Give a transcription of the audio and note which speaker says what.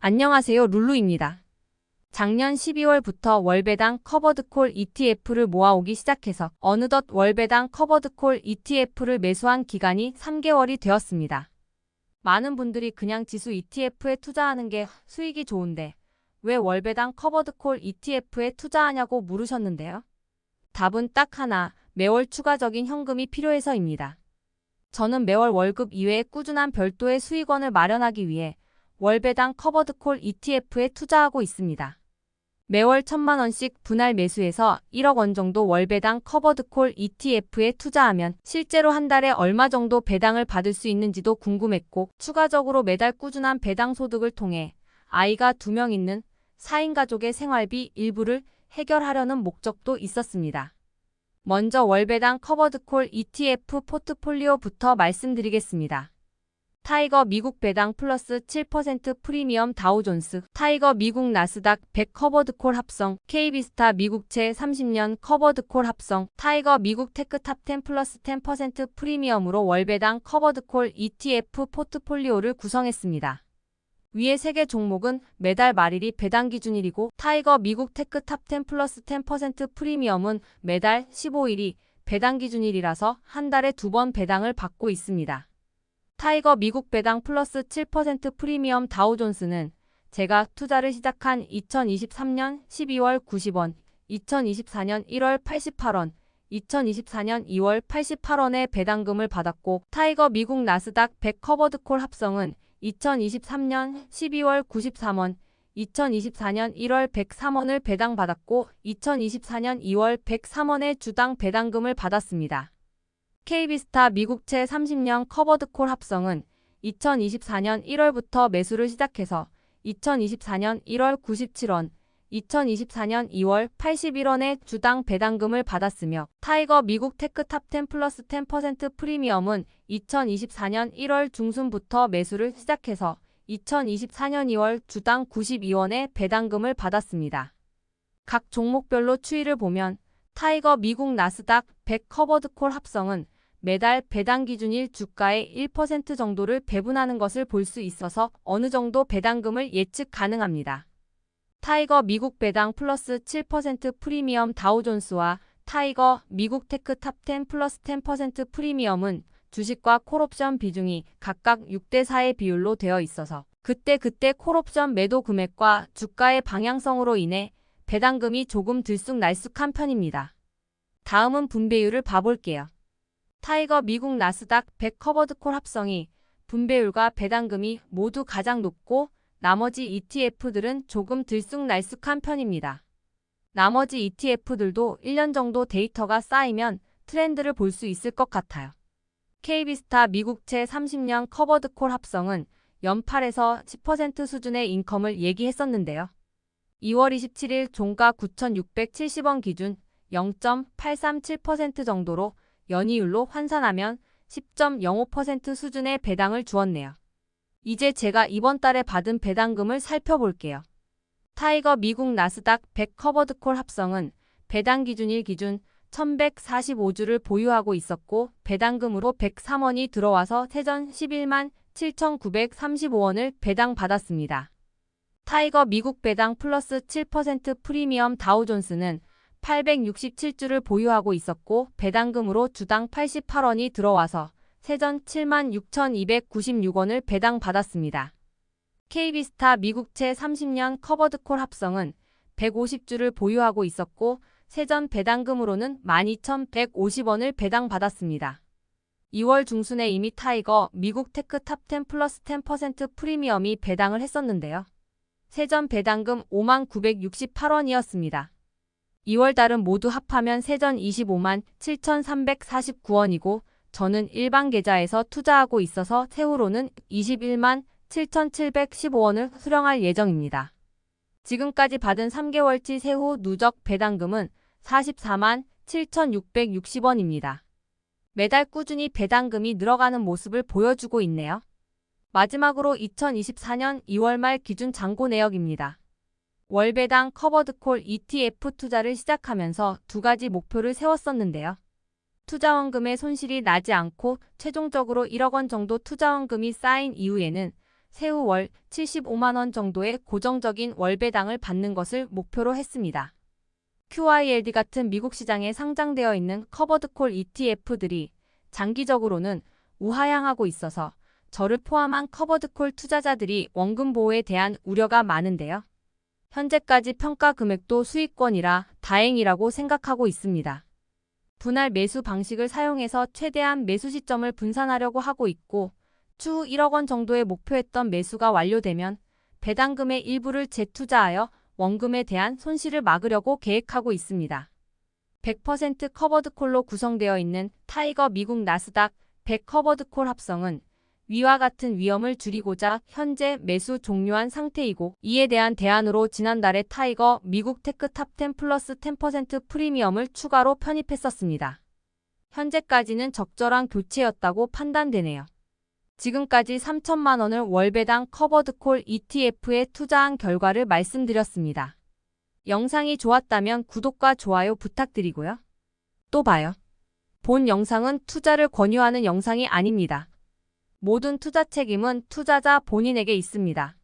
Speaker 1: 안녕하세요, 룰루입니다. 작년 12월부터 월배당 커버드콜 ETF를 모아오기 시작해서 어느덧 월배당 커버드콜 ETF를 매수한 기간이 3개월이 되었습니다. 많은 분들이 그냥 지수 ETF에 투자하는 게 수익이 좋은데 왜 월배당 커버드콜 ETF에 투자하냐고 물으셨는데요. 답은 딱 하나, 매월 추가적인 현금이 필요해서입니다. 저는 매월 월급 이외에 꾸준한 별도의 수익원을 마련하기 위해 월배당 커버드콜 ETF에 투자하고 있습니다. 매월 1,000만 원씩 분할 매수해서 1억 원 정도 월배당 커버드콜 ETF에 투자하면 실제로 한 달에 얼마 정도 배당을 받을 수 있는지도 궁금했고, 추가적으로 매달 꾸준한 배당 소득을 통해 아이가 2명 있는 4인 가족의 생활비 일부를 해결하려는 목적도 있었습니다. 먼저 월배당 커버드콜 ETF 포트폴리오부터 말씀드리겠습니다. 타이거 미국 배당 플러스 7% 프리미엄 다우존스, 타이거 미국 나스닥 100 커버드콜 합성, KB스타 미국채 30년 커버드콜 합성, 타이거 미국 테크 탑10 플러스 10% 프리미엄으로 월배당 커버드콜 ETF 포트폴리오를 구성했습니다. 위의 3개 종목은 매달 말일이 배당 기준일이고, 타이거 미국 테크 탑10 플러스 10% 프리미엄은 매달 15일이 배당 기준일이라서 한 달에 2번 배당을 받고 있습니다. 타이거 미국 배당 플러스 7% 프리미엄 다우존스는 제가 투자를 시작한 2023년 12월 90원, 2024년 1월 88원, 2024년 2월 88원의 배당금을 받았고, 타이거 미국 나스닥 100 커버드콜 합성은 2023년 12월 93원, 2024년 1월 103원을 배당받았고, 2024년 2월 103원의 주당 배당금을 받았습니다. KB스타 미국채 30년 커버드콜 합성은 2024년 1월부터 매수를 시작해서 2024년 1월 97원, 2024년 2월 81원의 주당 배당금을 받았으며, 타이거 미국 테크 탑10 플러스 10% 프리미엄은 2024년 1월 중순부터 매수를 시작해서 2024년 2월 주당 92원의 배당금을 받았습니다. 각 종목별로 추이를 보면 타이거 미국 나스닥 100 커버드콜 합성은 매달 배당 기준일 주가의 1% 정도를 배분하는 것을 볼 수 있어서 어느 정도 배당금을 예측 가능합니다. 타이거 미국 배당 플러스 7% 프리미엄 다우존스와 타이거 미국 테크 탑10 플러스 10% 프리미엄은 주식과 콜옵션 비중이 각각 6대4의 비율로 되어 있어서 그때그때 콜옵션 매도 금액과 주가의 방향성으로 인해 배당금이 조금 들쑥날쑥한 편입니다. 다음은 분배율을 봐볼게요. 타이거 미국 나스닥 100 커버드콜 합성이 분배율과 배당금이 모두 가장 높고, 나머지 ETF들은 조금 들쑥날쑥한 편입니다. 나머지 ETF들도 1년 정도 데이터가 쌓이면 트렌드를 볼 수 있을 것 같아요. KB스타 미국채 30년 커버드콜 합성은 연말에서 10% 수준의 인컴을 얘기했었는데요. 2월 27일 종가 9,670원 기준 0.837% 정도로 연이율로 환산하면 10.05% 수준의 배당을 주었네요. 이제 제가 이번 달에 받은 배당금을 살펴볼게요. 타이거 미국 나스닥 100 커버드콜 합성은 배당 기준일 기준 1,145주를 보유하고 있었고, 배당금으로 103원이 들어와서 세전 11만 7,935원을 배당받았습니다. 타이거 미국 배당 플러스 7% 프리미엄 다우존스는 867주를 보유하고 있었고, 배당금으로 주당 88원이 들어와서 세전 76,296원을 배당받았습니다. KB스타 미국채 30년 커버드콜 합성은 150주를 보유하고 있었고, 세전 배당금으로는 12,150원을 배당받았습니다. 2월 중순에 이미 타이거 미국 테크 탑10 플러스 10% 프리미엄이 배당을 했었는데요. 세전 배당금 5968원이었습니다. 2월달은 모두 합하면 세전 25만 7,349원이고, 저는 일반 계좌에서 투자하고 있어서 세후로는 21만 7,715원을 수령할 예정입니다. 지금까지 받은 3개월치 세후 누적 배당금은 44만 7,660원입니다. 매달 꾸준히 배당금이 늘어가는 모습을 보여주고 있네요. 마지막으로 2024년 2월 말 기준 잔고 내역입니다. 월배당 커버드콜 ETF 투자를 시작하면서 2가지 목표를 세웠었는데요. 투자원금의 손실이 나지 않고 최종적으로 1억 원 정도 투자원금이 쌓인 이후에는 세후 월 75만 원 정도의 고정적인 월배당을 받는 것을 목표로 했습니다. QYLD 같은 미국 시장에 상장되어 있는 커버드콜 ETF들이 장기적으로는 우하향하고 있어서 저를 포함한 커버드콜 투자자들이 원금 보호에 대한 우려가 많은데요. 현재까지 평가 금액도 수익권이라 다행이라고 생각하고 있습니다. 분할 매수 방식을 사용해서 최대한 매수 시점을 분산하려고 하고 있고 추후 1억 원 정도의 목표했던 매수가 완료되면 배당금의 일부를 재투자하여 원금에 대한 손실을 막으려고 계획하고 있습니다. 100% 커버드콜로 구성되어 있는 타이거 미국 나스닥 100 커버드콜 합성은 위와 같은 위험을 줄이고자 현재 매수 종료한 상태이고 이에 대한 대안으로 지난달에 타이거 미국 테크 탑10 플러스 10% 프리미엄을 추가로 편입했었습니다. 현재까지는 적절한 교체였다고 판단되네요. 지금까지 3천만 원을 월배당 커버드콜 ETF에 투자한 결과를 말씀드렸습니다. 영상이 좋았다면 구독과 좋아요 부탁드리고요. 또 봐요. 본 영상은 투자를 권유하는 영상이 아닙니다. 모든 투자 책임은 투자자 본인에게 있습니다.